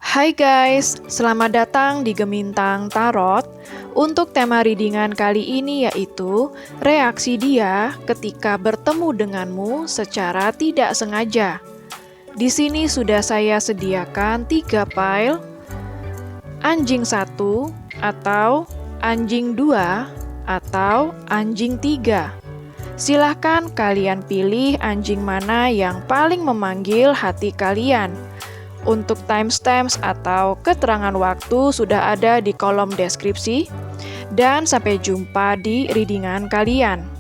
Hai guys, selamat datang di Gemintang Tarot. Untuk tema readingan kali ini yaitu reaksi dia ketika bertemu denganmu secara tidak sengaja. Di sini sudah saya sediakan 3 file, anjing 1 atau anjing 2 atau anjing 3. Silahkan kalian pilih anjing mana yang paling memanggil hati kalian. Untuk timestamps atau keterangan waktu sudah ada di kolom deskripsi. Dan sampai jumpa di readingan kalian.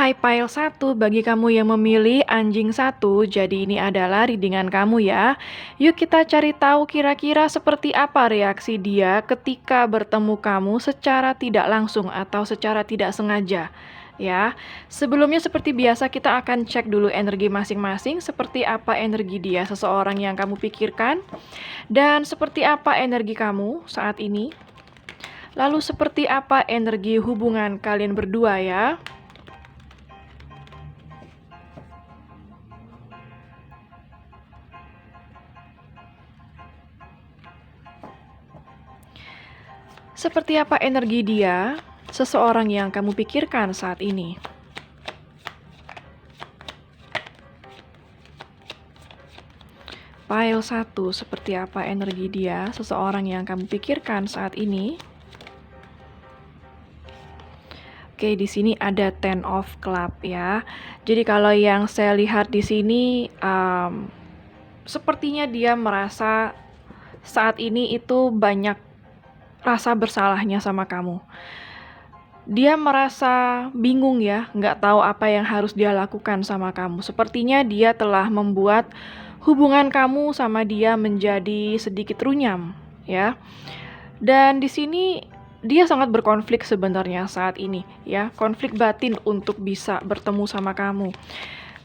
Hai pile 1, bagi kamu yang memilih anjing 1, jadi ini adalah readingan kamu ya. Yuk kita cari tahu kira-kira seperti apa reaksi dia ketika bertemu kamu secara tidak langsung atau secara tidak sengaja. Ya, sebelumnya seperti biasa kita akan cek dulu energi masing-masing, seperti apa energi dia seseorang yang kamu pikirkan, dan seperti apa energi kamu saat ini. Lalu seperti apa energi hubungan kalian berdua ya. Seperti apa energi dia, seseorang yang kamu pikirkan saat ini? Pile 1, seperti apa energi dia, seseorang yang kamu pikirkan saat ini? Oke, di sini ada Ten of Club ya. Jadi kalau yang saya lihat di sini, sepertinya dia merasa saat ini itu banyak rasa bersalahnya sama kamu. Dia merasa bingung ya, nggak tahu apa yang harus dia lakukan sama kamu. Sepertinya dia telah membuat hubungan kamu sama dia menjadi sedikit runyam, ya. Dan di sini dia sangat berkonflik sebenarnya saat ini, ya. Konflik batin untuk bisa bertemu sama kamu.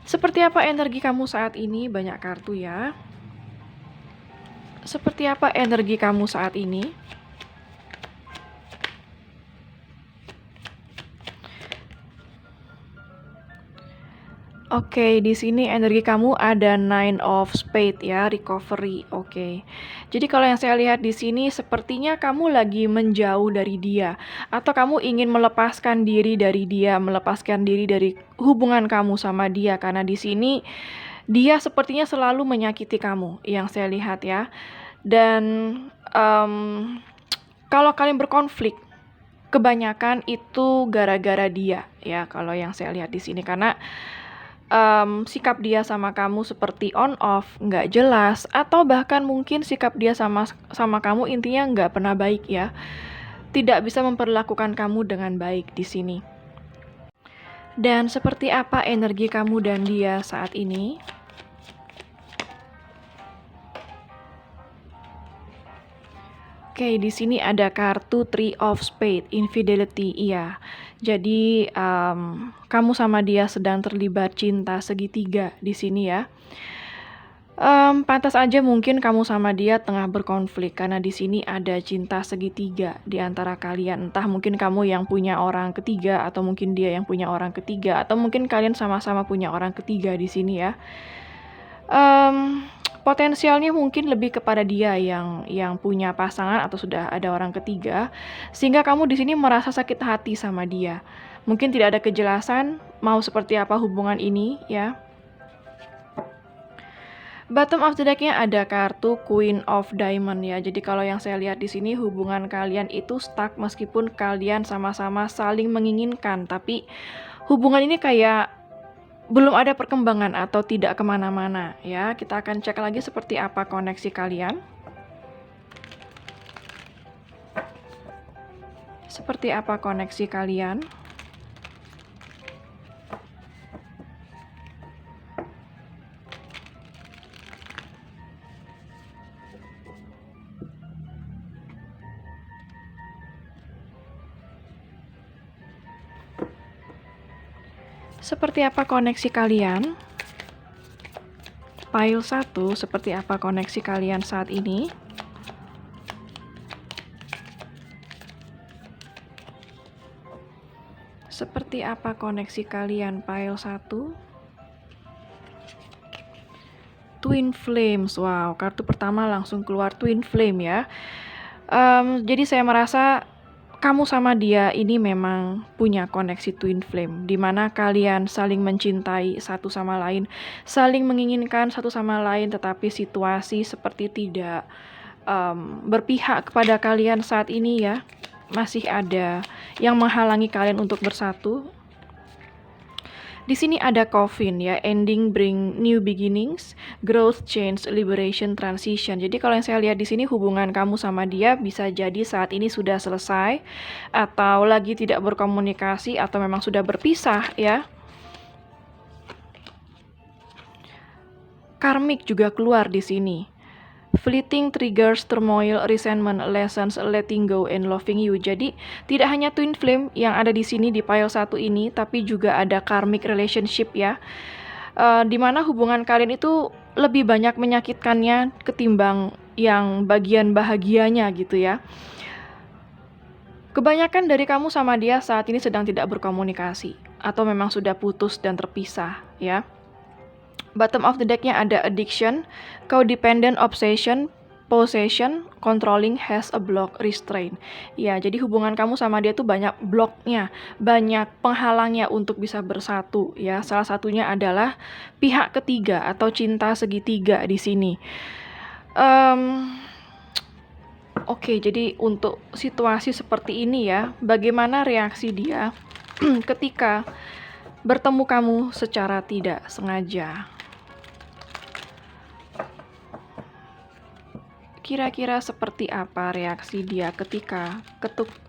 Seperti apa energi kamu saat ini? Banyak kartu ya. Seperti apa energi kamu saat ini? Oke, di sini energi kamu ada Nine of Spades ya, recovery. Oke. Jadi kalau yang saya lihat di sini sepertinya kamu lagi menjauh dari dia atau kamu ingin melepaskan diri dari dia, melepaskan diri dari hubungan kamu sama dia karena di sini dia sepertinya selalu menyakiti kamu yang saya lihat ya. Dan kalau kalian berkonflik kebanyakan itu gara-gara dia ya kalau yang saya lihat di sini karena sikap dia sama kamu seperti on off, nggak jelas, atau bahkan mungkin sikap dia sama kamu intinya nggak pernah baik ya. Tidak bisa memperlakukan kamu dengan baik di sini. Dan seperti apa energi kamu dan dia saat ini? Oke, di sini ada kartu Three of Spades, infidelity, iya. Jadi kamu sama dia sedang terlibat cinta segitiga di sini ya. Pantas aja mungkin kamu sama dia tengah berkonflik karena di sini ada cinta segitiga di antara kalian. Entah mungkin kamu yang punya orang ketiga atau mungkin dia yang punya orang ketiga atau mungkin kalian sama-sama punya orang ketiga di sini ya. Potensialnya mungkin lebih kepada dia yang punya pasangan atau sudah ada orang ketiga, sehingga kamu di sini merasa sakit hati sama dia. Mungkin tidak ada kejelasan mau seperti apa hubungan ini ya. Bottom of the deck-nya ada kartu Queen of Diamond ya. Jadi kalau yang saya lihat di sini hubungan kalian itu stuck meskipun kalian sama-sama saling menginginkan, tapi hubungan ini kayak belum ada perkembangan atau tidak kemana-mana ya. Kita akan cek lagi seperti apa koneksi kalian. Seperti apa koneksi kalian? Seperti apa koneksi kalian? Pile 1, seperti apa koneksi kalian saat ini? Seperti apa koneksi kalian pile 1? Twin Flames, wow, kartu pertama langsung keluar Twin Flame ya. Jadi saya merasa kamu sama dia ini memang punya koneksi Twin Flame, di mana kalian saling mencintai satu sama lain, saling menginginkan satu sama lain, tetapi situasi seperti tidak berpihak kepada kalian saat ini ya. Masih ada yang menghalangi kalian untuk bersatu. Di sini ada coffin ya, ending bring new beginnings, growth, change, liberation, transition. Jadi kalau yang saya lihat di sini hubungan kamu sama dia bisa jadi saat ini sudah selesai atau lagi tidak berkomunikasi atau memang sudah berpisah ya. Karmik juga keluar di sini. Fleeting triggers, turmoil, resentment, lessons, letting go, and loving you. Jadi tidak hanya twin flame yang ada di sini di pile 1 ini, tapi juga ada karmic relationship ya. Dimana hubungan kalian itu lebih banyak menyakitkannya ketimbang yang bagian bahagianya gitu ya. Kebanyakan dari kamu sama dia saat ini sedang tidak berkomunikasi atau memang sudah putus dan terpisah ya. Bottom of the deck-nya ada addiction, codependent, obsession, possession, controlling, has a block, restraint. Ya, jadi hubungan kamu sama dia tuh banyak bloknya, banyak penghalangnya untuk bisa bersatu ya. Salah satunya adalah pihak ketiga atau cinta segitiga di sini. Oke, jadi untuk situasi seperti ini ya, bagaimana reaksi dia ketika bertemu kamu secara tidak sengaja? Kira-kira seperti apa reaksi dia ketika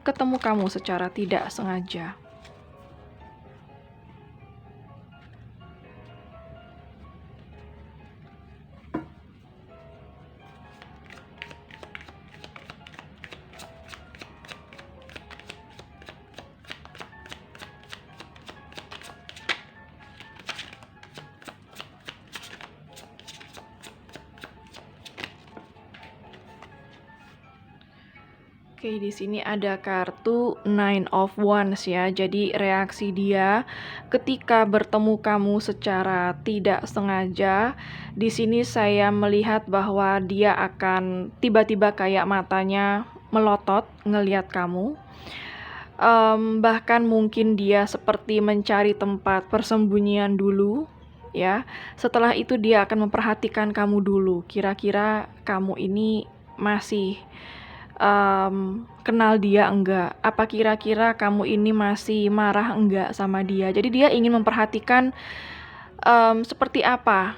ketemu kamu secara tidak sengaja? Oke, di sini ada kartu Nine of Wands ya. Jadi reaksi dia ketika bertemu kamu secara tidak sengaja. Di sini saya melihat bahwa dia akan tiba-tiba kayak matanya melotot ngelihat kamu. Bahkan mungkin dia seperti mencari tempat persembunyian dulu ya. Setelah itu dia akan memperhatikan kamu dulu. Kira-kira kamu ini masih kenal dia enggak? Apa kira-kira kamu ini masih marah enggak sama dia? Jadi dia ingin memperhatikan seperti apa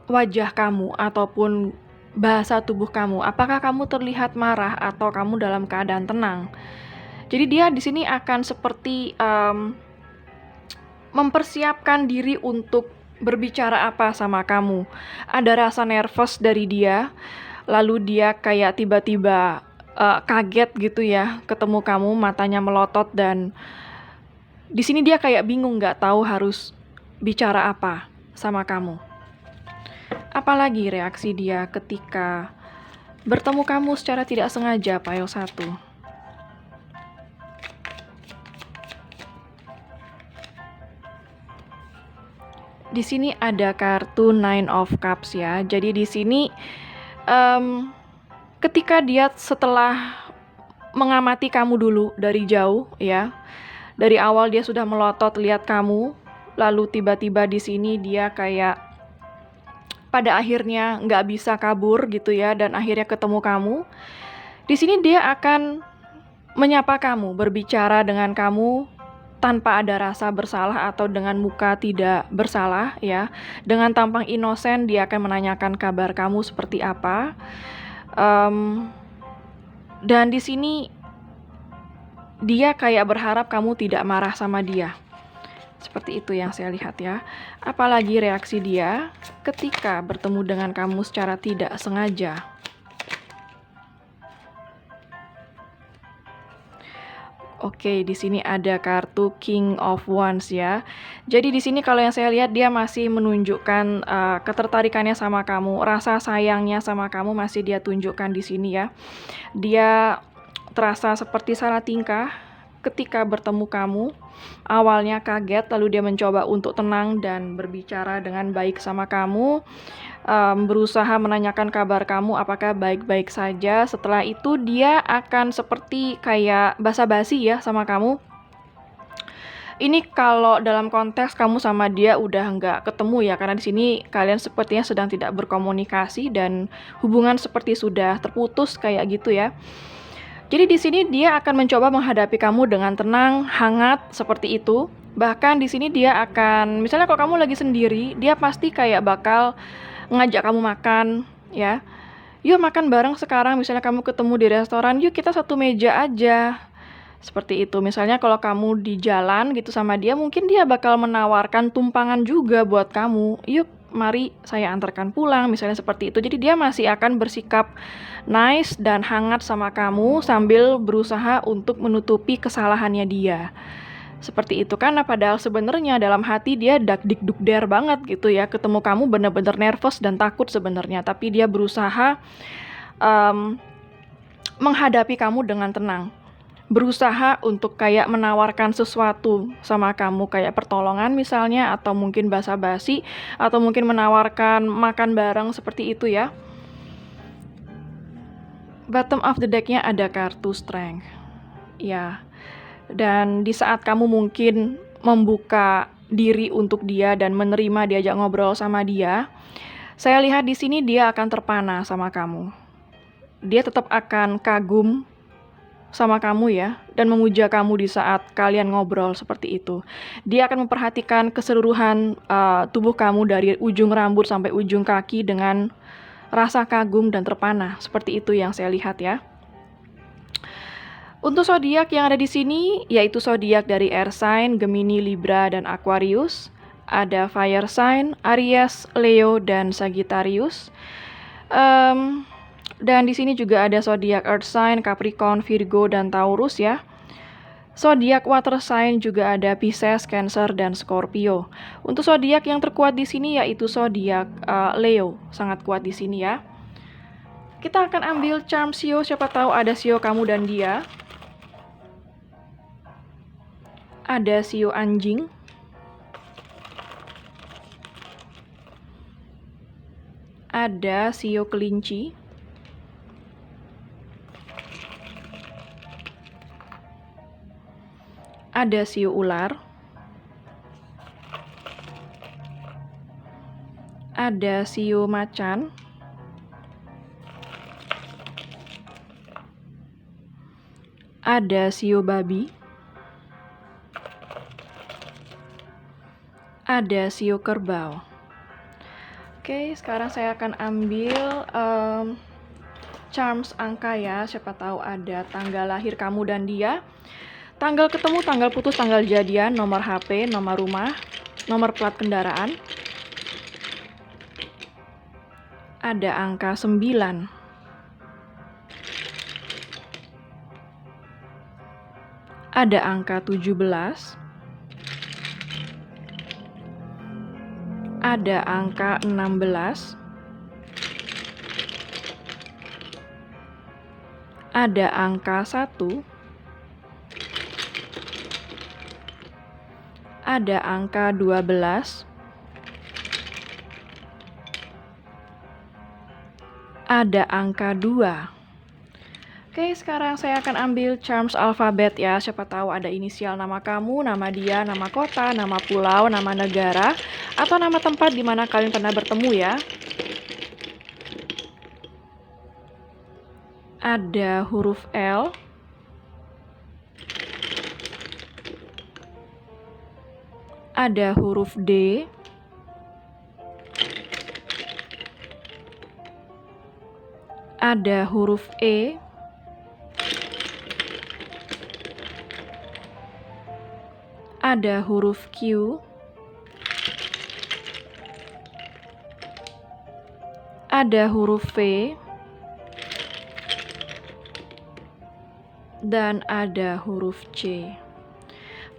wajah kamu ataupun bahasa tubuh kamu. Apakah kamu terlihat marah atau kamu dalam keadaan tenang? Jadi dia di sini akan seperti mempersiapkan diri untuk berbicara apa sama kamu. Ada rasa nervous dari dia. Lalu dia kayak tiba-tiba kaget gitu ya, ketemu kamu, matanya melotot dan di sini dia kayak bingung, nggak tahu harus bicara apa sama kamu. Apalagi reaksi dia ketika bertemu kamu secara tidak sengaja, pile 1. Di sini ada kartu Nine of Cups ya. Jadi di sini ketika dia setelah mengamati kamu dulu dari jauh ya, dari awal dia sudah melotot lihat kamu, lalu tiba-tiba di sini dia kayak pada akhirnya nggak bisa kabur gitu ya, dan akhirnya ketemu kamu. Di sini dia akan menyapa kamu, berbicara dengan kamu tanpa ada rasa bersalah atau dengan muka tidak bersalah ya. Dengan tampang inosen dia akan menanyakan kabar kamu seperti apa. Dan di sini dia kayak berharap kamu tidak marah sama dia. Seperti itu yang saya lihat ya. Apalagi reaksi dia ketika bertemu dengan kamu secara tidak sengaja. Oke, di sini ada kartu King of Wands ya. Jadi di sini kalau yang saya lihat dia masih menunjukkan ketertarikannya sama kamu, rasa sayangnya sama kamu masih dia tunjukkan di sini ya. Dia terasa seperti salah tingkah ketika bertemu kamu. Awalnya kaget, lalu dia mencoba untuk tenang dan berbicara dengan baik sama kamu. Berusaha menanyakan kabar kamu apakah baik-baik saja. Setelah itu dia akan seperti kayak basa-basi ya sama kamu. Ini kalau dalam konteks kamu sama dia udah nggak ketemu ya, karena di sini kalian sepertinya sedang tidak berkomunikasi dan hubungan seperti sudah terputus kayak gitu ya. Jadi di sini dia akan mencoba menghadapi kamu dengan tenang, hangat seperti itu. Bahkan di sini dia akan, misalnya kalau kamu lagi sendiri, dia pasti kayak bakal ngajak kamu makan, ya. Yuk makan bareng sekarang, misalnya kamu ketemu di restoran, yuk kita satu meja aja. Seperti itu. Misalnya kalau kamu di jalan gitu sama dia, mungkin dia bakal menawarkan tumpangan juga buat kamu. Yuk, mari saya antarkan pulang, misalnya seperti itu. Jadi dia masih akan bersikap nice dan hangat sama kamu sambil berusaha untuk menutupi kesalahannya dia. Seperti itu kan, padahal sebenarnya dalam hati dia dak-dik-duk-der banget gitu ya. Ketemu kamu bener-bener nervous dan takut sebenarnya, tapi dia berusaha menghadapi kamu dengan tenang. Berusaha untuk kayak menawarkan sesuatu sama kamu, kayak pertolongan misalnya, atau mungkin basa-basi, atau mungkin menawarkan makan bareng seperti itu ya. Bottom of the deck-nya ada kartu Strength. Ya. Dan di saat kamu mungkin membuka diri untuk dia dan menerima diajak ngobrol sama dia, saya lihat di sini dia akan terpana sama kamu. Dia tetap akan kagum sama kamu ya, dan memuja kamu di saat kalian ngobrol seperti itu. Dia akan memperhatikan keseluruhan tubuh kamu dari ujung rambut sampai ujung kaki dengan rasa kagum dan terpana. Seperti itu yang saya lihat ya. Untuk zodiak yang ada di sini, yaitu zodiak dari Air Sign, Gemini, Libra, dan Aquarius. Ada Fire Sign, Aries, Leo, dan Sagittarius. Dan di sini juga ada zodiak Earth Sign, Capricorn, Virgo, dan Taurus ya. Zodiak Water Sign juga ada Pisces, Cancer, dan Scorpio. Untuk zodiak yang terkuat di sini yaitu zodiak Leo, sangat kuat di sini ya. Kita akan ambil charm Sio, siapa tahu ada Sio kamu dan dia. Ada Sio anjing. Ada Sio kelinci. Ada Sio ular. Ada Sio macan. Ada Sio babi. Ada Sio kerbau. Oke, sekarang saya akan ambil charms angka ya. Siapa tahu ada tanggal lahir kamu dan dia. Tanggal ketemu, tanggal putus, tanggal jadian, nomor HP, nomor rumah, nomor plat kendaraan. Ada angka 9. Ada angka 17. Ada angka 16. Ada angka 1. Ada angka 12. Ada angka 2. Oke, sekarang saya akan ambil charms alfabet ya. Siapa tahu ada inisial nama kamu, nama dia, nama kota, nama pulau, nama negara, atau nama tempat di mana kalian pernah bertemu ya. Ada huruf L. Ada huruf D. Ada huruf E. Ada huruf Q. Ada huruf V. dan ada huruf C.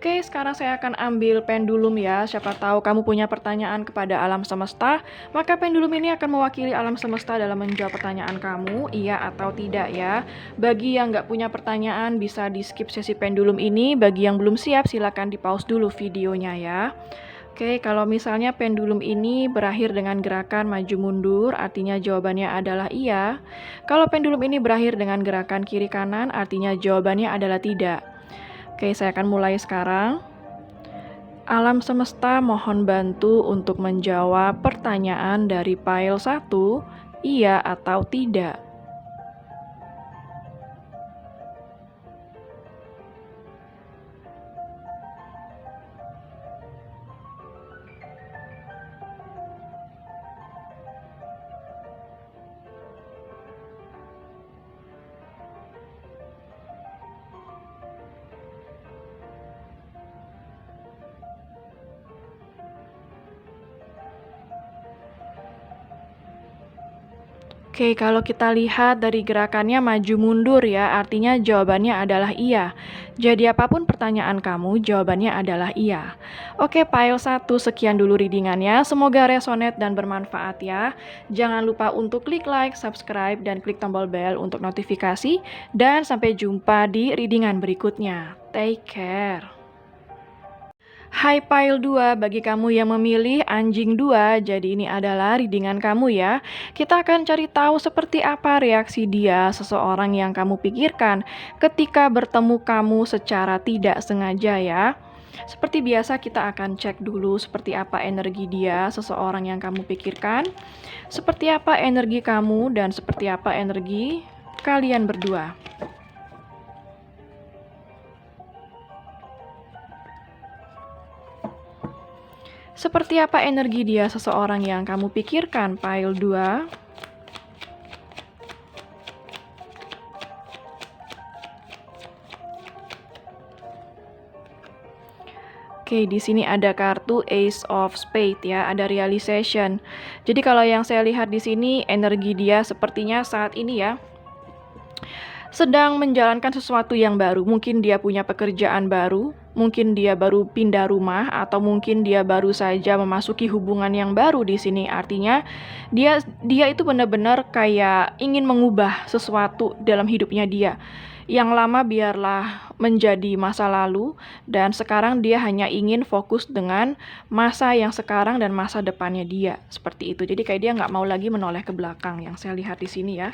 Oke, sekarang saya akan ambil pendulum ya. Siapa tahu kamu punya pertanyaan kepada alam semesta, maka pendulum ini akan mewakili alam semesta dalam menjawab pertanyaan kamu, iya atau tidak ya. Bagi yang nggak punya pertanyaan, bisa di skip sesi pendulum ini. Bagi yang belum siap, silakan di pause dulu videonya ya. Oke, kalau misalnya pendulum ini berakhir dengan gerakan maju mundur, artinya jawabannya adalah iya. Kalau pendulum ini berakhir dengan gerakan kiri kanan, artinya jawabannya adalah tidak. Oke, saya akan mulai sekarang. Alam semesta mohon bantu untuk menjawab pertanyaan dari file 1, iya atau tidak. Oke, kalau kita lihat dari gerakannya maju mundur ya, artinya jawabannya adalah iya. Jadi apapun pertanyaan kamu, jawabannya adalah iya. Oke, file 1 sekian dulu readingannya. Semoga resonate dan bermanfaat ya. Jangan lupa untuk klik like, subscribe, dan klik tombol bell untuk notifikasi. Dan sampai jumpa di readingan berikutnya. Take care. Hai Pile 2, bagi kamu yang memilih anjing 2, jadi ini adalah readingan kamu ya. Kita akan cari tahu seperti apa reaksi dia, seseorang yang kamu pikirkan, ketika bertemu kamu secara tidak sengaja ya. Seperti biasa kita akan cek dulu seperti apa energi dia, seseorang yang kamu pikirkan, seperti apa energi kamu, dan seperti apa energi kalian berdua. Seperti apa energi dia seseorang yang kamu pikirkan, Pile 2? Oke, di sini ada kartu Ace of Spades ya, ada realization. Jadi kalau yang saya lihat di sini energi dia sepertinya saat ini ya sedang menjalankan sesuatu yang baru. Mungkin dia punya pekerjaan baru, mungkin dia baru pindah rumah, atau mungkin dia baru saja memasuki hubungan yang baru di sini. Artinya dia itu benar-benar kayak ingin mengubah sesuatu dalam hidupnya dia. Yang lama biarlah menjadi masa lalu, dan sekarang dia hanya ingin fokus dengan masa yang sekarang dan masa depannya dia. Seperti itu. Jadi kayak dia nggak mau lagi menoleh ke belakang yang saya lihat di sini ya.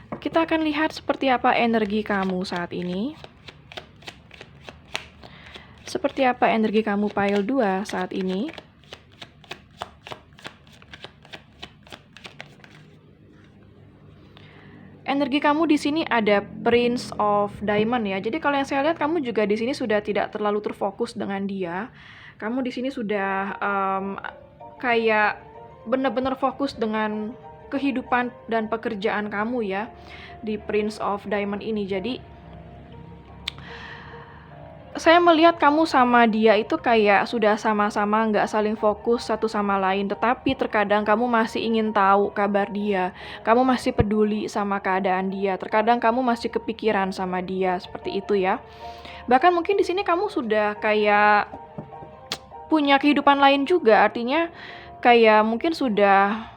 Kita akan lihat seperti apa energi kamu saat ini. Seperti apa energi kamu Pile 2 saat ini. Energi kamu di sini ada Prince of Diamond ya. Jadi kalau yang saya lihat kamu juga di sini sudah tidak terlalu terfokus dengan dia. Kamu di sini sudah kayak benar-benar fokus dengan kehidupan dan pekerjaan kamu ya di Prince of Diamond ini. Jadi saya melihat kamu sama dia itu kayak sudah sama-sama nggak saling fokus satu sama lain, tetapi terkadang kamu masih ingin tahu kabar dia, kamu masih peduli sama keadaan dia, terkadang kamu masih kepikiran sama dia, seperti itu ya. Bahkan mungkin di sini kamu sudah kayak punya kehidupan lain juga, artinya kayak mungkin sudah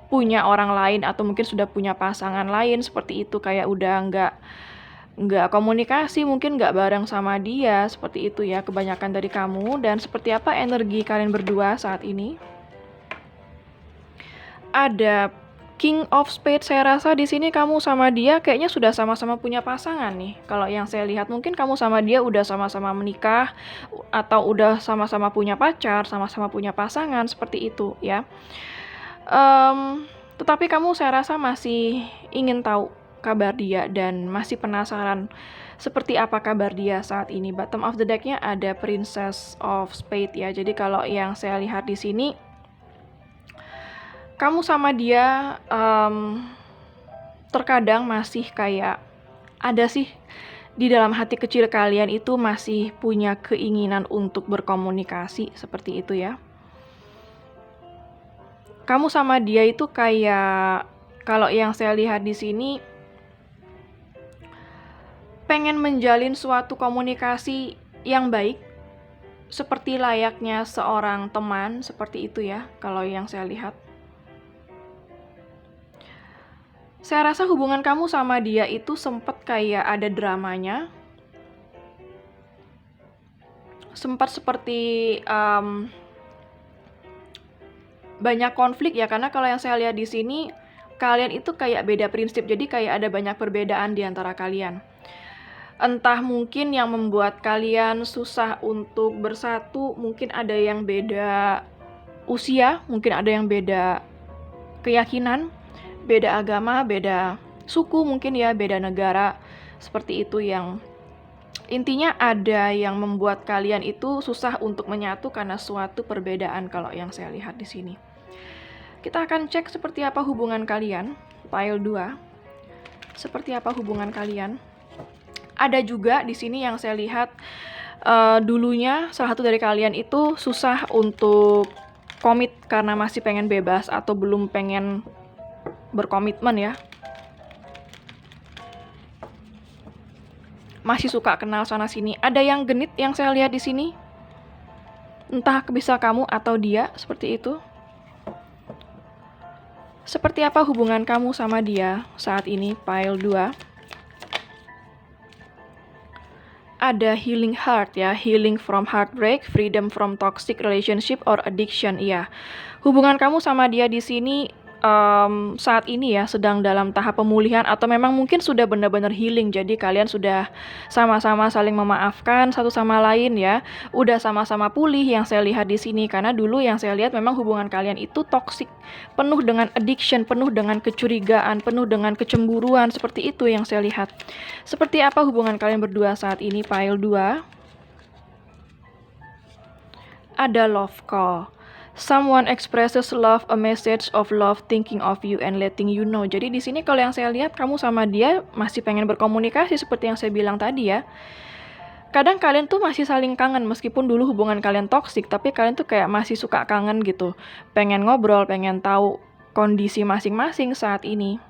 punya orang lain atau mungkin sudah punya pasangan lain seperti itu, kayak udah nggak komunikasi, mungkin nggak bareng sama dia, seperti itu ya kebanyakan dari kamu. Dan seperti apa energi kalian berdua saat ini? Ada King of Spades. Saya rasa di sini kamu sama dia kayaknya sudah sama-sama punya pasangan nih. Kalau yang saya lihat mungkin kamu sama dia udah sama-sama menikah atau udah sama-sama punya pacar, sama-sama punya pasangan, seperti itu ya. Tetapi kamu saya rasa masih ingin tahu kabar dia dan masih penasaran seperti apa kabar dia saat ini. Bottom of the deck-nya ada Princess of Spades ya. Jadi kalau yang saya lihat di sini kamu sama dia terkadang masih kayak ada sih di dalam hati kecil kalian itu masih punya keinginan untuk berkomunikasi, seperti itu ya. Kamu sama dia itu kayak kalau yang saya lihat di sini pengen menjalin suatu komunikasi yang baik, seperti layaknya seorang teman, seperti itu ya, kalau yang saya lihat. Saya rasa hubungan kamu sama dia itu sempat kayak ada dramanya, sempat seperti banyak konflik ya, karena kalau yang saya lihat di sini, kalian itu kayak beda prinsip, jadi kayak ada banyak perbedaan di antara kalian. Entah mungkin yang membuat kalian susah untuk bersatu, mungkin ada yang beda usia, mungkin ada yang beda keyakinan, beda agama, beda suku mungkin ya, beda negara, seperti itu yang intinya ada yang membuat kalian itu susah untuk menyatu karena suatu perbedaan kalau yang saya lihat di sini. Kita akan cek seperti apa hubungan kalian, file 2. Seperti apa hubungan kalian? Ada juga di sini yang saya lihat dulunya salah satu dari kalian itu susah untuk komit karena masih pengen bebas atau belum pengen berkomitmen ya. Masih suka kenal sana sini. Ada yang genit yang saya lihat di sini. Entah bisa kamu atau dia, seperti itu. Seperti apa hubungan kamu sama dia saat ini, file 2. Ada healing heart ya, healing from heartbreak, freedom from toxic relationship or addiction. Iya, hubungan kamu sama dia di sini saat ini ya sedang dalam tahap pemulihan atau memang mungkin sudah benar-benar healing. Jadi kalian sudah sama-sama saling memaafkan satu sama lain ya. Udah sama-sama pulih yang saya lihat di sini, karena dulu yang saya lihat memang hubungan kalian itu toxic, penuh dengan addiction, penuh dengan kecurigaan, penuh dengan kecemburuan, seperti itu yang saya lihat. Seperti apa hubungan kalian berdua saat ini, file 2? Ada love call. Someone expresses love, a message of love, thinking of you and letting you know. Jadi di sini kalau yang saya lihat kamu sama dia masih pengen berkomunikasi seperti yang saya bilang tadi ya. Kadang kalian tuh masih saling kangen meskipun dulu hubungan kalian toksik, tapi kalian tuh kayak masih suka kangen gitu. Pengen ngobrol, pengen tahu kondisi masing-masing saat ini.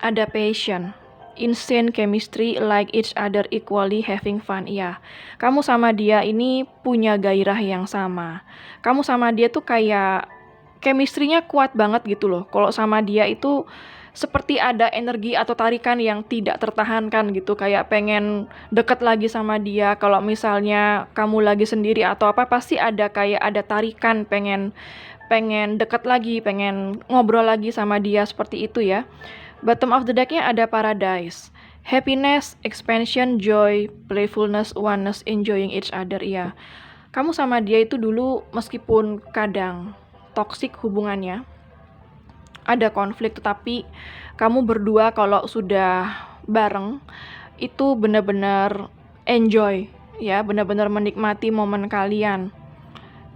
Ada passion. Insane chemistry, like each other equally, having fun. Ya, kamu sama dia ini punya gairah yang sama. Kamu sama dia tuh kayak chemistry-nya kuat banget gitu loh. Kalau sama dia itu seperti ada energi atau tarikan yang tidak tertahankan gitu. Kayak pengen deket lagi sama dia. Kalau misalnya kamu lagi sendiri atau apa, pasti ada kayak ada tarikan pengen deket lagi, pengen ngobrol lagi sama dia, seperti itu ya. Bottom of the deck-nya ada paradise, happiness, expansion, joy, playfulness, oneness, enjoying each other. Ya, kamu sama dia itu dulu meskipun kadang toksik hubungannya, ada konflik, tetapi kamu berdua kalau sudah bareng itu benar-benar enjoy ya, benar-benar menikmati momen kalian.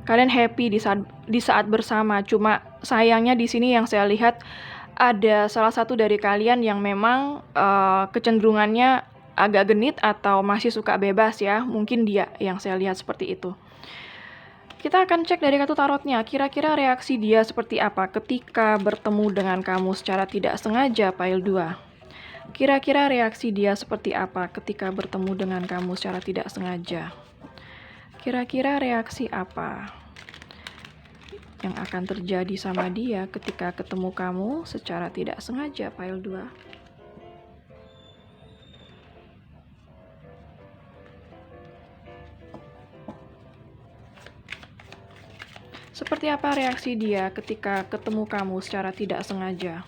Kalian happy di saat bersama. Cuma sayangnya di sini yang saya lihat ada salah satu dari kalian yang memang kecenderungannya agak genit atau masih suka bebas ya. Mungkin dia yang saya lihat seperti itu. Kita akan cek dari kartu tarotnya, kira-kira reaksi dia seperti apa ketika bertemu dengan kamu secara tidak sengaja, pile 2. Kira-kira reaksi dia seperti apa ketika bertemu dengan kamu secara tidak sengaja? Kira-kira reaksi apa yang akan terjadi sama dia ketika ketemu kamu secara tidak sengaja, pile 2. Seperti apa reaksi dia ketika ketemu kamu secara tidak sengaja?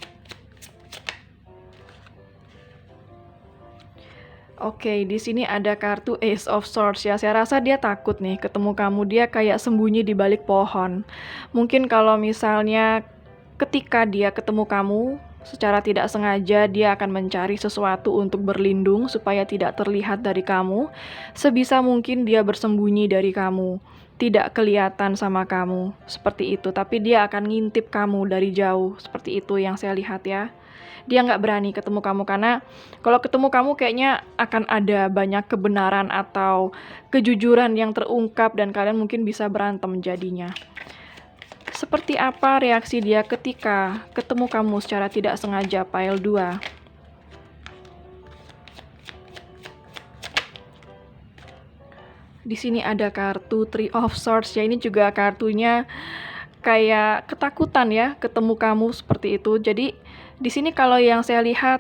Oke, di sini ada kartu Ace of Swords ya. Saya rasa dia takut nih ketemu kamu. Dia kayak sembunyi di balik pohon. Mungkin kalau misalnya ketika dia ketemu kamu secara tidak sengaja, dia akan mencari sesuatu untuk berlindung supaya tidak terlihat dari kamu. Sebisa mungkin dia bersembunyi dari kamu, tidak kelihatan sama kamu, seperti itu. Tapi dia akan ngintip kamu dari jauh, seperti itu yang saya lihat ya. Dia nggak berani ketemu kamu karena kalau ketemu kamu kayaknya akan ada banyak kebenaran atau kejujuran yang terungkap dan kalian mungkin bisa berantem jadinya. Seperti apa reaksi dia ketika ketemu kamu secara tidak sengaja, pile 2? Di sini ada kartu Three of Swords ya, ini juga kartunya kayak ketakutan ya ketemu kamu seperti itu. Jadi di sini kalau yang saya lihat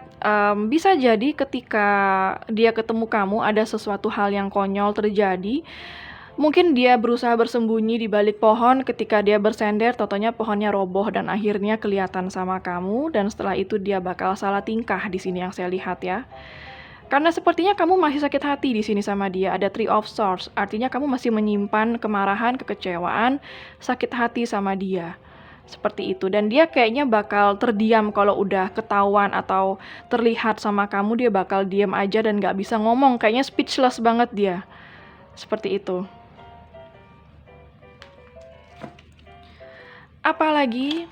bisa jadi ketika dia ketemu kamu ada sesuatu hal yang konyol terjadi. Mungkin dia berusaha bersembunyi di balik pohon, ketika dia bersender totonya pohonnya roboh dan akhirnya kelihatan sama kamu, dan setelah itu dia bakal salah tingkah di sini yang saya lihat ya. Karena sepertinya kamu masih sakit hati di sini sama dia, ada Three of Swords, artinya kamu masih menyimpan kemarahan, kekecewaan, sakit hati sama dia. Seperti itu, dan dia kayaknya bakal terdiam kalau udah ketahuan atau terlihat sama kamu, dia bakal diam aja dan gak bisa ngomong, kayaknya speechless banget dia. Seperti itu. Apalagi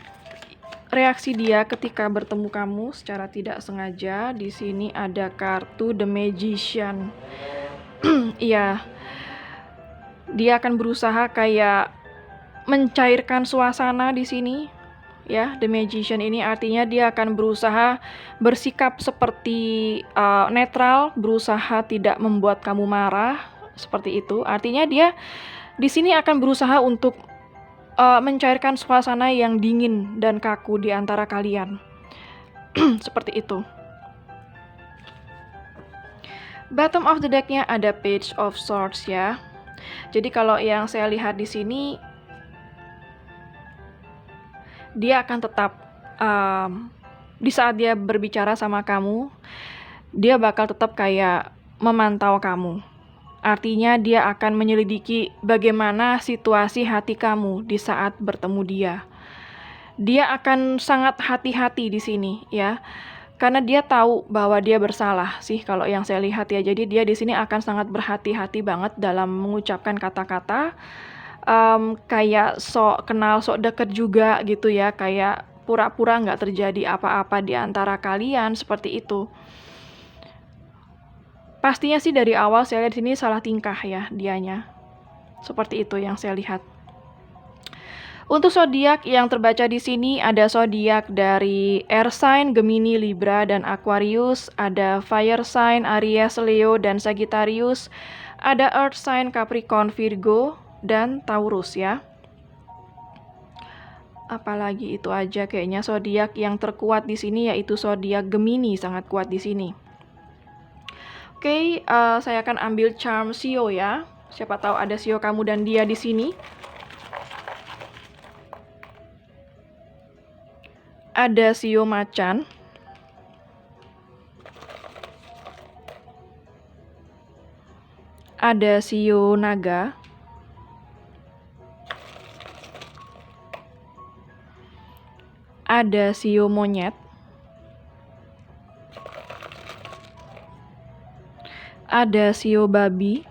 reaksi dia ketika bertemu kamu secara tidak sengaja. Di sini ada kartu The Magician. Iya. Dia akan berusaha kayak mencairkan suasana di sini. Ya, The Magician ini artinya dia akan berusaha bersikap seperti netral, berusaha tidak membuat kamu marah, seperti itu. Artinya dia di sini akan berusaha untuk mencairkan suasana yang dingin dan kaku di antara kalian. Seperti itu. Bottom of the deck-nya ada Page of Swords ya. Jadi kalau yang saya lihat di sini, dia akan tetap di saat dia berbicara sama kamu, dia bakal tetap kayak memantau kamu. Artinya dia akan menyelidiki bagaimana situasi hati kamu di saat bertemu dia. Dia akan sangat hati-hati di sini ya. Karena dia tahu bahwa dia bersalah sih kalau yang saya lihat ya. Jadi dia di sini akan sangat berhati-hati banget dalam mengucapkan kata-kata. Kayak sok kenal, sok deket juga gitu ya. Kayak pura-pura nggak terjadi apa-apa di antara kalian, seperti itu. Pastinya sih dari awal saya lihat di sini salah tingkah ya dianya. Seperti itu yang saya lihat. Untuk zodiak yang terbaca di sini ada zodiak dari Air Sign, Gemini, Libra, dan Aquarius. Ada Fire Sign, Aries, Leo, dan Sagittarius. Ada Earth Sign, Capricorn, Virgo, dan Taurus ya. Apalagi itu aja kayaknya zodiak yang terkuat di sini yaitu zodiak Gemini, sangat kuat di sini. Oke, saya akan ambil charm Sio ya. Siapa tahu ada Sio kamu dan dia di sini. Ada Sio Macan. Ada Sio Naga. Ada Sio Monyet. Ada Sio Babi.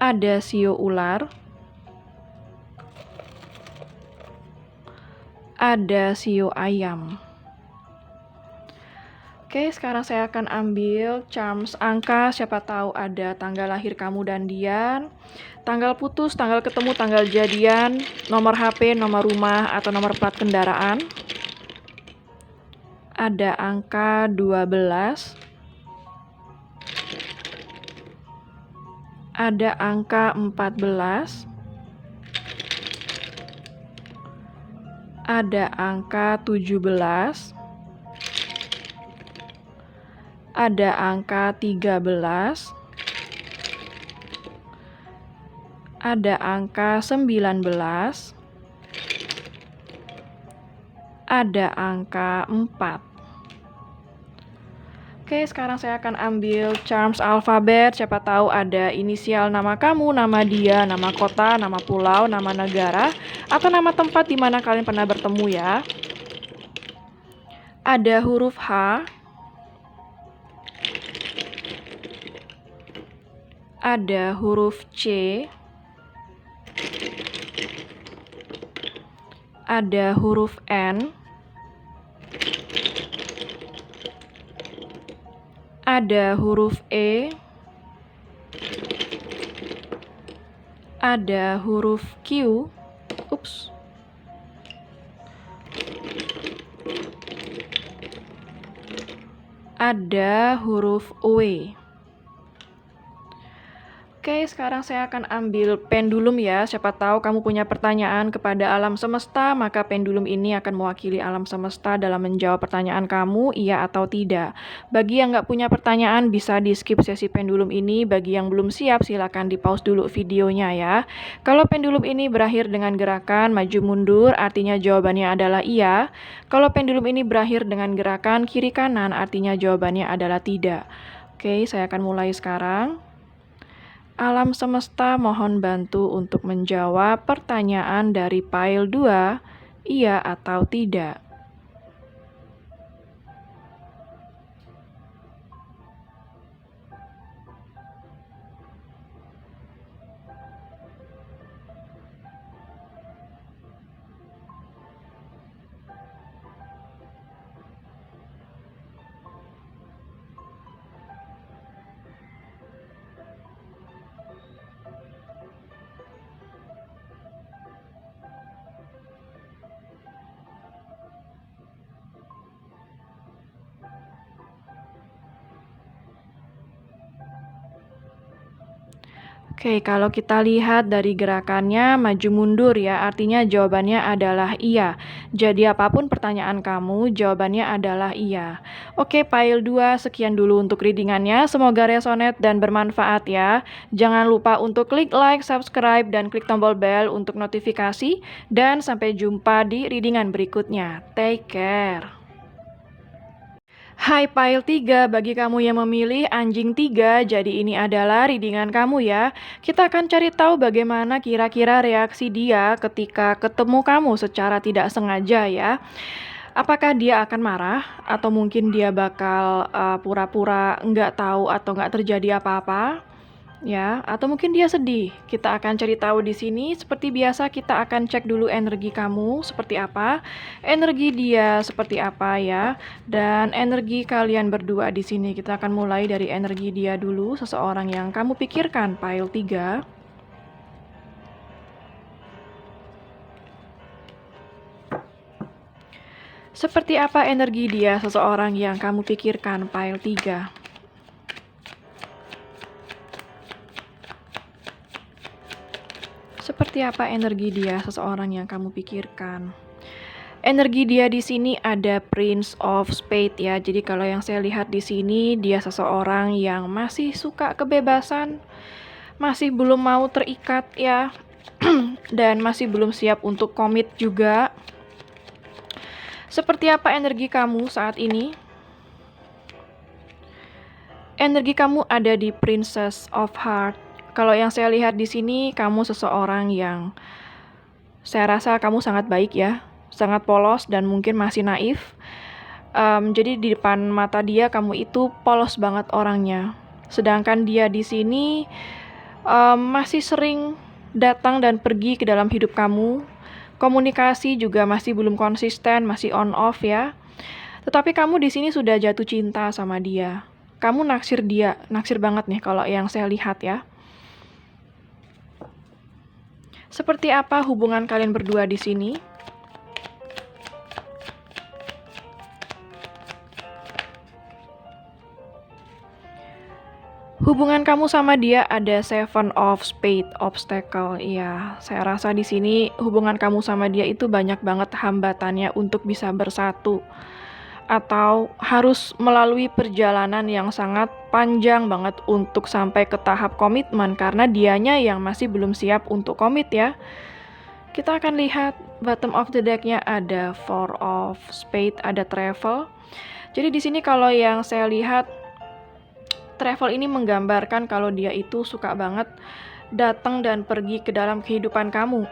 Ada Sio Ular. Ada Sio Ayam. Oke, sekarang saya akan ambil charms angka, siapa tahu ada tanggal lahir kamu dan dia, tanggal putus, tanggal ketemu, tanggal jadian, nomor HP, nomor rumah, atau nomor plat kendaraan. Ada angka 12. Ada angka 14. Ada angka 17. Ada angka 13. Ada angka 19. Ada angka 4. Oke, sekarang saya akan ambil charms alfabet. Siapa tahu ada inisial nama kamu, nama dia, nama kota, nama pulau, nama negara, atau nama tempat di mana kalian pernah bertemu ya. Ada huruf H. Ada huruf C. Ada huruf N. Ada huruf E. ada huruf Q. Ups. Ada huruf W. Oke, sekarang saya akan ambil pendulum ya. Siapa tahu kamu punya pertanyaan kepada alam semesta, maka pendulum ini akan mewakili alam semesta dalam menjawab pertanyaan kamu, iya atau tidak. Bagi yang nggak punya pertanyaan, bisa di-skip sesi pendulum ini. Bagi yang belum siap, silakan di-pause dulu videonya ya. Kalau pendulum ini berakhir dengan gerakan maju mundur, artinya jawabannya adalah iya. Kalau pendulum ini berakhir dengan gerakan kiri kanan, artinya jawabannya adalah tidak. Oke, saya akan mulai sekarang. Alam semesta mohon bantu untuk menjawab pertanyaan dari pile 2, iya atau tidak. Oke, kalau kita lihat dari gerakannya maju mundur ya, artinya jawabannya adalah iya. Jadi apapun pertanyaan kamu, jawabannya adalah iya. Oke, pile 2 sekian dulu untuk readingannya. Semoga resonate dan bermanfaat ya. Jangan lupa untuk klik like, subscribe, dan klik tombol bell untuk notifikasi. Dan sampai jumpa di readingan berikutnya. Take care. Hai pile 3, bagi kamu yang memilih anjing 3, jadi ini adalah readingan kamu ya. Kita akan cari tahu bagaimana kira-kira reaksi dia ketika ketemu kamu secara tidak sengaja ya. Apakah dia akan marah, atau mungkin dia bakal pura-pura nggak tahu atau nggak terjadi apa-apa? Ya, atau mungkin dia sedih. Kita akan cari tahu di sini. Seperti biasa, kita akan cek dulu energi kamu seperti apa, energi dia seperti apa ya, dan energi kalian berdua di sini. Kita akan mulai dari energi dia dulu, seseorang yang kamu pikirkan, pile 3. Seperti apa energi dia, seseorang yang kamu pikirkan, pile 3? Seperti apa energi dia, seseorang yang kamu pikirkan? Energi dia di sini ada Prince of Spades ya. Jadi kalau yang saya lihat di sini, dia seseorang yang masih suka kebebasan, masih belum mau terikat ya, dan masih belum siap untuk komit juga. Seperti apa energi kamu saat ini? Energi kamu ada di Princess of Hearts. Kalau yang saya lihat di sini, kamu seseorang yang saya rasa kamu sangat baik ya, sangat polos dan mungkin masih naif. Jadi di depan mata dia kamu itu polos banget orangnya. Sedangkan dia di sini masih sering datang dan pergi ke dalam hidup kamu. Komunikasi juga masih belum konsisten, masih on off ya. Tetapi kamu di sini sudah jatuh cinta sama dia. Kamu naksir dia, naksir banget nih kalau yang saya lihat ya. Seperti apa hubungan kalian berdua di sini? Hubungan kamu sama dia ada Seven of Spades, obstacle. Iya, saya rasa di sini hubungan kamu sama dia itu banyak banget hambatannya untuk bisa bersatu. Atau harus melalui perjalanan yang sangat panjang banget untuk sampai ke tahap komitmen karena dianya yang masih belum siap untuk komit ya. Kita akan lihat bottom of the deck-nya ada Four of Spades, ada travel. Jadi di sini kalau yang saya lihat travel ini menggambarkan kalau dia itu suka banget datang dan pergi ke dalam kehidupan kamu.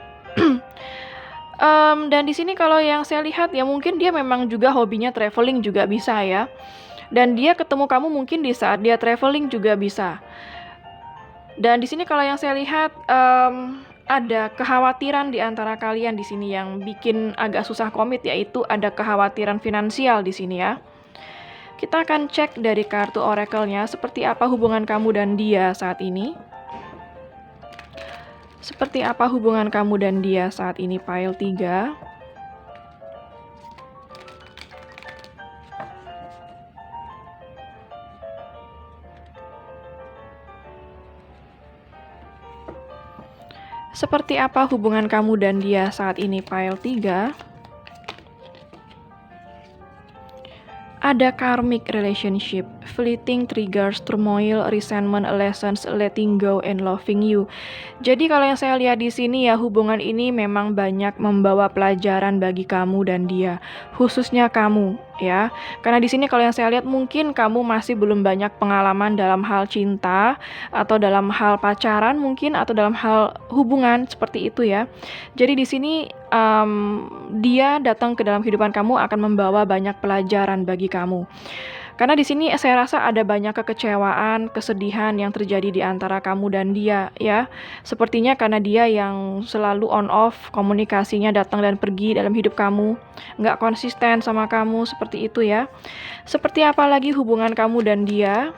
Dan di sini kalau yang saya lihat ya mungkin dia memang juga hobinya traveling juga bisa ya. Dan dia ketemu kamu mungkin di saat dia traveling juga bisa. Dan di sini kalau yang saya lihat ada kekhawatiran di antara kalian di sini yang bikin agak susah komit, yaitu ada kekhawatiran finansial di sini ya. Kita akan cek dari kartu oracle-nya seperti apa hubungan kamu dan dia saat ini. Seperti apa hubungan kamu dan dia saat ini, pile 3? Seperti apa hubungan kamu dan dia saat ini, pile 3? Ada karmic relationship, fleeting triggers, turmoil, resentment, lessons, letting go, and loving you. Jadi kalau yang saya lihat di sini ya, hubungan ini memang banyak membawa pelajaran bagi kamu dan dia, khususnya kamu ya. Karena di sini kalau yang saya lihat mungkin kamu masih belum banyak pengalaman dalam hal cinta atau dalam hal pacaran mungkin atau dalam hal hubungan seperti itu ya. Jadi di sini dia datang ke dalam kehidupan kamu akan membawa banyak pelajaran bagi kamu. Karena di sini saya rasa ada banyak kekecewaan, kesedihan yang terjadi di antara kamu dan dia ya. Sepertinya karena dia yang selalu on off, komunikasinya datang dan pergi dalam hidup kamu, nggak konsisten sama kamu seperti itu ya. Seperti apa lagi hubungan kamu dan dia?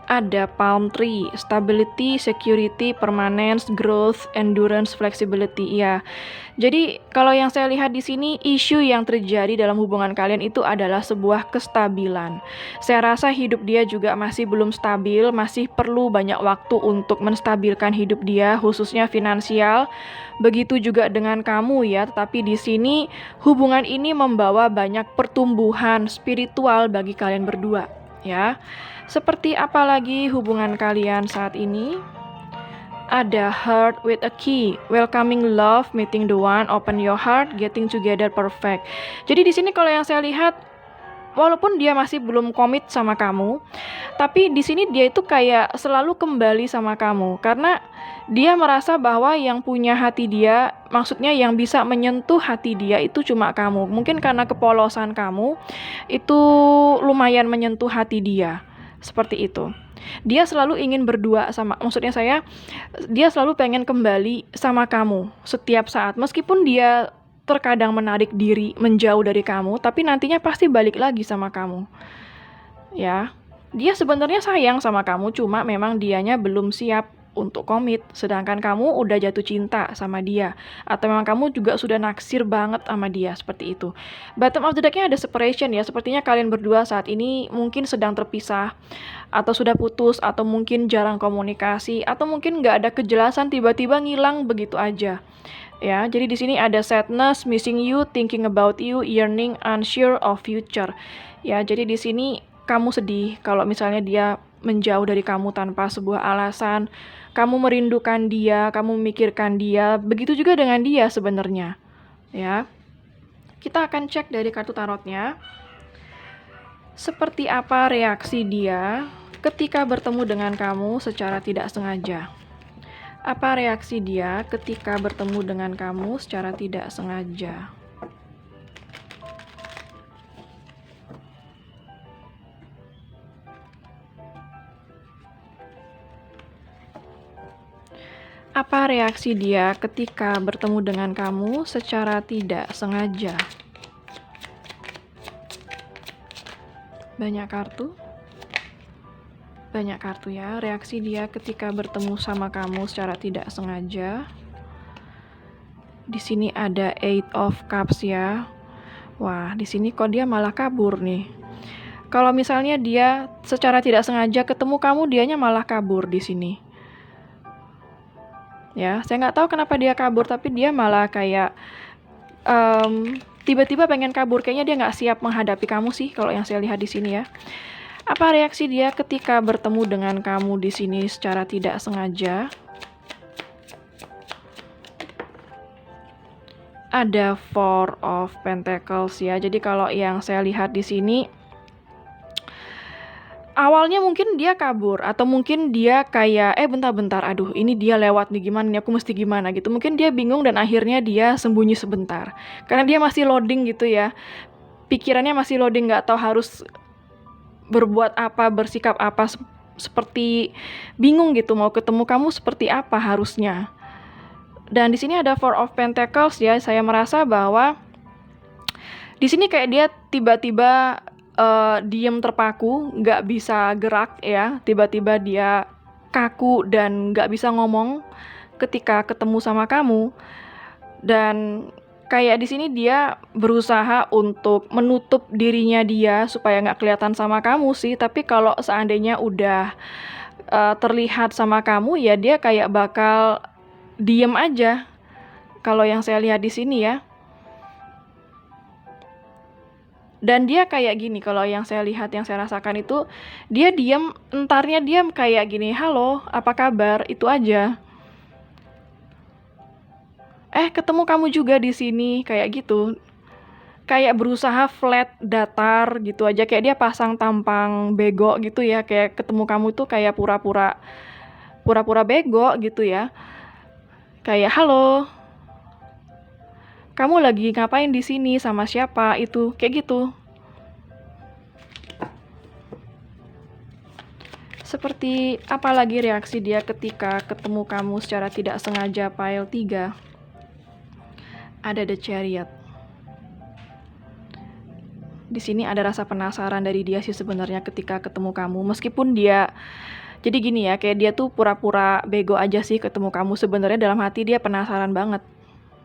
Ada palm tree, stability, security, permanence, growth, endurance, flexibility. Ya. Jadi kalau yang saya lihat di sini isu yang terjadi dalam hubungan kalian itu adalah sebuah kestabilan. Saya rasa hidup dia juga masih belum stabil, masih perlu banyak waktu untuk menstabilkan hidup dia, khususnya finansial. Begitu juga dengan kamu ya, tetapi di sini hubungan ini membawa banyak pertumbuhan spiritual bagi kalian berdua, ya. Seperti apa lagi hubungan kalian saat ini? Ada heart with a key, welcoming love, meeting the one, open your heart, getting together perfect. Jadi di sini kalau yang saya lihat, walaupun dia masih belum komit sama kamu, tapi di sini dia itu kayak selalu kembali sama kamu karena dia merasa bahwa yang punya hati dia, maksudnya yang bisa menyentuh hati dia itu cuma kamu. Mungkin karena kepolosan kamu itu lumayan menyentuh hati dia. Seperti itu. Dia selalu ingin berdua sama, maksudnya dia selalu pengen kembali sama kamu setiap saat. Meskipun dia terkadang menarik diri, menjauh dari kamu, tapi nantinya pasti balik lagi sama kamu. Ya. Dia sebenarnya sayang sama kamu, cuma memang dianya belum siap untuk komit, sedangkan kamu udah jatuh cinta sama dia, atau memang kamu juga sudah naksir banget sama dia, seperti itu. Bottom of the deck-nya ada separation ya, sepertinya kalian berdua saat ini mungkin sedang terpisah, atau sudah putus, atau mungkin jarang komunikasi, atau mungkin nggak ada kejelasan, tiba-tiba ngilang begitu aja. Ya, jadi di sini ada sadness, missing you, thinking about you, yearning, unsure of future. Ya, jadi di sini kamu sedih kalau misalnya dia menjauh dari kamu tanpa sebuah alasan. Kamu merindukan dia, kamu memikirkan dia, begitu juga dengan dia sebenarnya. Ya. Kita akan cek dari kartu tarotnya. Seperti apa reaksi dia ketika bertemu dengan kamu secara tidak sengaja? Apa reaksi dia ketika bertemu dengan kamu secara tidak sengaja? Apa reaksi dia ketika bertemu dengan kamu secara tidak sengaja? Banyak kartu ya. Reaksi dia ketika bertemu sama kamu secara tidak sengaja. Di sini ada 8 of Cups ya. Wah, di sini kok dia malah kabur nih. Kalau misalnya dia secara tidak sengaja ketemu kamu, dianya malah kabur di sini. Ya, saya nggak tahu kenapa dia kabur, tapi dia malah kayak tiba-tiba pengen kabur. Kayaknya dia nggak siap menghadapi kamu sih, kalau yang saya lihat di sini ya. Apa reaksi dia ketika bertemu dengan kamu di sini secara tidak sengaja? Ada 4 of Pentacles ya. Jadi kalau yang saya lihat di sini, awalnya mungkin dia kabur, atau mungkin dia kayak bentar-bentar, aduh ini dia lewat nih, gimana nih, aku mesti gimana gitu. Mungkin dia bingung dan akhirnya dia sembunyi sebentar karena dia masih loading gitu ya, pikirannya masih loading, nggak tahu harus berbuat apa, bersikap apa, seperti bingung gitu, mau ketemu kamu seperti apa harusnya. Dan di sini ada 4 of Pentacles ya. Saya merasa bahwa di sini kayak dia tiba-tiba diem terpaku, nggak bisa gerak ya, tiba-tiba dia kaku dan nggak bisa ngomong ketika ketemu sama kamu. Dan kayak di sini dia berusaha untuk menutup dirinya dia supaya nggak kelihatan sama kamu sih, tapi kalau seandainya udah terlihat sama kamu ya dia kayak bakal diem aja. Kalau yang saya lihat di sini ya. Dan dia kayak gini, kalau yang saya lihat, yang saya rasakan itu dia diem, entarnya dia kayak gini, "Halo, apa kabar?" Itu aja. Ketemu kamu juga di sini, kayak gitu. Kayak berusaha flat, datar gitu aja, kayak dia pasang tampang bego gitu ya, kayak ketemu kamu tuh kayak pura-pura bego gitu ya. Kayak, "Halo, kamu lagi ngapain di sini, sama siapa?" Itu, kayak gitu. Seperti apa lagi reaksi dia ketika ketemu kamu secara tidak sengaja, pile 3? Ada The Chariot. Di sini ada rasa penasaran dari dia sih sebenarnya ketika ketemu kamu, meskipun dia jadi gini ya, kayak dia tuh pura-pura bego aja sih ketemu kamu, sebenarnya dalam hati dia penasaran banget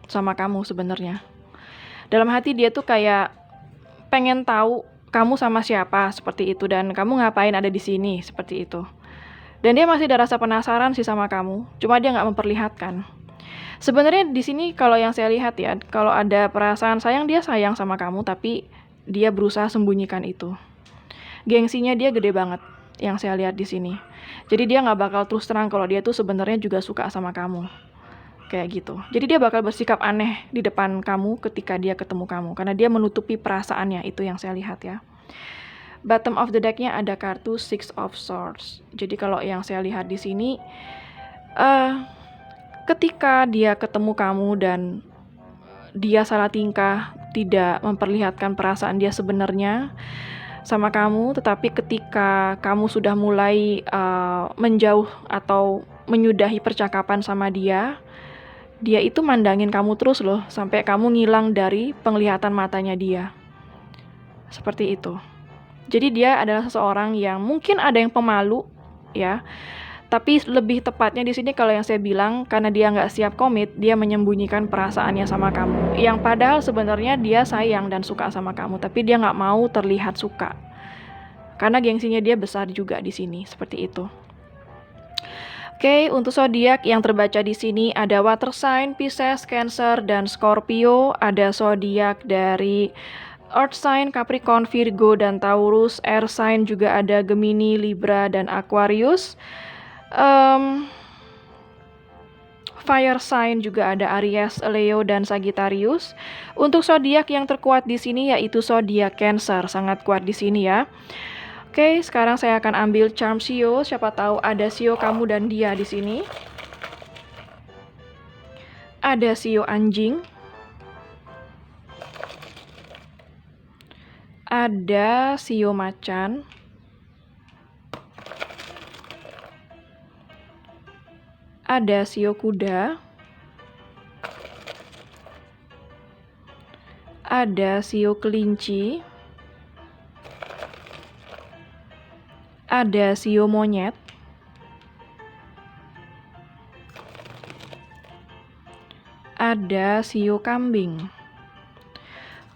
sama kamu sebenarnya. Dalam hati dia tuh kayak pengen tahu kamu sama siapa, seperti itu, dan kamu ngapain ada di sini, seperti itu. Dan dia masih ada rasa penasaran sih sama kamu, cuma dia nggak memperlihatkan. Sebenarnya di sini kalau yang saya lihat ya, kalau ada perasaan sayang, dia sayang sama kamu, tapi dia berusaha sembunyikan itu. Gengsinya dia gede banget, yang saya lihat di sini. Jadi dia nggak bakal terus terang kalau dia tuh sebenarnya juga suka sama kamu. Kayak gitu. Jadi dia bakal bersikap aneh di depan kamu ketika dia ketemu kamu, karena dia menutupi perasaannya, itu yang saya lihat ya. Bottom of the deck-nya ada kartu Six of Swords. Jadi kalau yang saya lihat di sini, ketika dia ketemu kamu dan dia salah tingkah, tidak memperlihatkan perasaan dia sebenarnya sama kamu, tetapi ketika kamu sudah mulai menjauh atau menyudahi percakapan sama dia itu mandangin kamu terus loh, sampai kamu ngilang dari penglihatan matanya dia. Seperti itu. Jadi dia adalah seseorang yang mungkin ada yang pemalu, ya. Tapi lebih tepatnya di sini kalau yang saya bilang, karena dia nggak siap komit, dia menyembunyikan perasaannya sama kamu. Yang padahal sebenarnya dia sayang dan suka sama kamu, tapi dia nggak mau terlihat suka. Karena gengsinya dia besar juga di sini, seperti itu. Oke, untuk zodiak yang terbaca di sini ada water sign, Pisces, Cancer, dan Scorpio. Ada zodiak dari Earth sign, Capricorn, Virgo, dan Taurus. Air sign juga ada Gemini, Libra, dan Aquarius. Fire sign juga ada Aries, Leo, dan Sagittarius. Untuk zodiak yang terkuat di sini yaitu zodiak Cancer, sangat kuat di sini ya. Oke, sekarang saya akan ambil charm Sio. Siapa tahu ada Sio kamu dan dia di sini. Ada Sio anjing. Ada Sio macan. Ada Sio kuda. Ada Sio kelinci. Ada Sio monyet. Ada Sio kambing.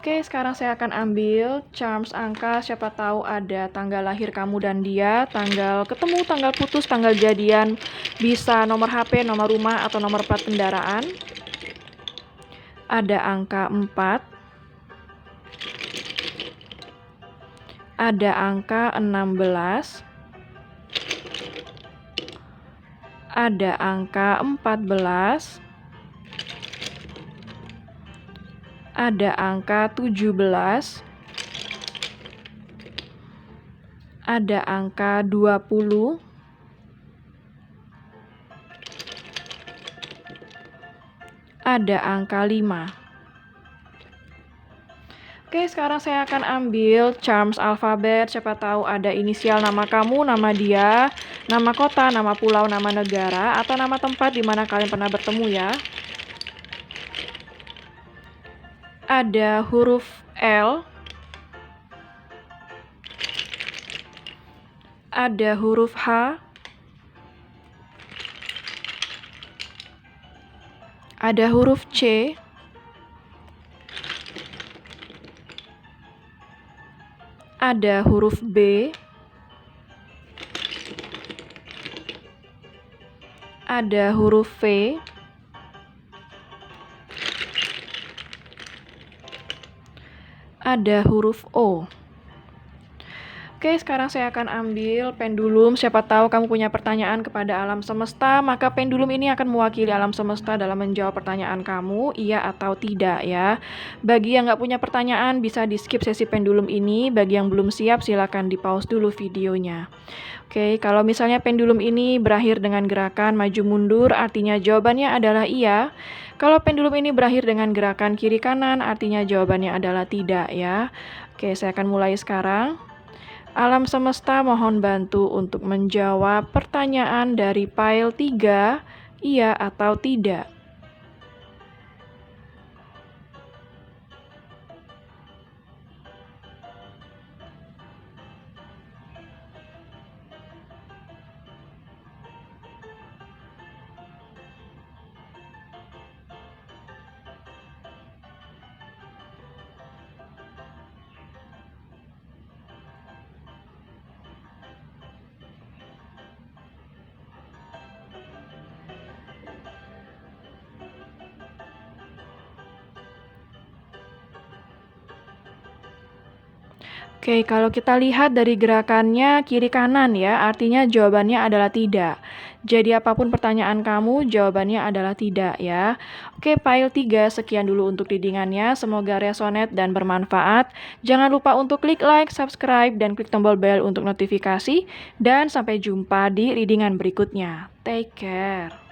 Oke, sekarang saya akan ambil charms angka. Siapa tahu ada tanggal lahir kamu dan dia, tanggal ketemu, tanggal putus, tanggal jadian, bisa nomor HP, nomor rumah, atau nomor plat kendaraan. Ada angka 4. Ada angka 16. Ada angka 14. Ada angka 17. Ada angka 20. Ada angka 5. Oke, sekarang saya akan ambil charms alfabet. Siapa tahu ada inisial nama kamu, nama dia, nama kota, nama pulau, nama negara, atau nama tempat di mana kalian pernah bertemu ya. Ada huruf L. Ada huruf H. Ada huruf C. Ada huruf B. Ada huruf V. Ada huruf O. Oke, sekarang saya akan ambil pendulum. Siapa tahu kamu punya pertanyaan kepada alam semesta, maka pendulum ini akan mewakili alam semesta dalam menjawab pertanyaan kamu, iya atau tidak ya. Bagi yang nggak punya pertanyaan, bisa di-skip sesi pendulum ini. Bagi yang belum siap, silakan di-pause dulu videonya. Oke, kalau misalnya pendulum ini berakhir dengan gerakan maju mundur, artinya jawabannya adalah iya. Kalau pendulum ini berakhir dengan gerakan kiri kanan, artinya jawabannya adalah tidak ya. Oke, saya akan mulai sekarang. Alam semesta mohon bantu untuk menjawab pertanyaan dari file 3, iya atau tidak. Oke, kalau kita lihat dari gerakannya kiri kanan ya, artinya jawabannya adalah tidak. Jadi apapun pertanyaan kamu, jawabannya adalah tidak ya. Oke, file 3 sekian dulu untuk readingannya. Semoga resonate dan bermanfaat. Jangan lupa untuk klik like, subscribe, dan klik tombol bell untuk notifikasi. Dan sampai jumpa di readingan berikutnya. Take care.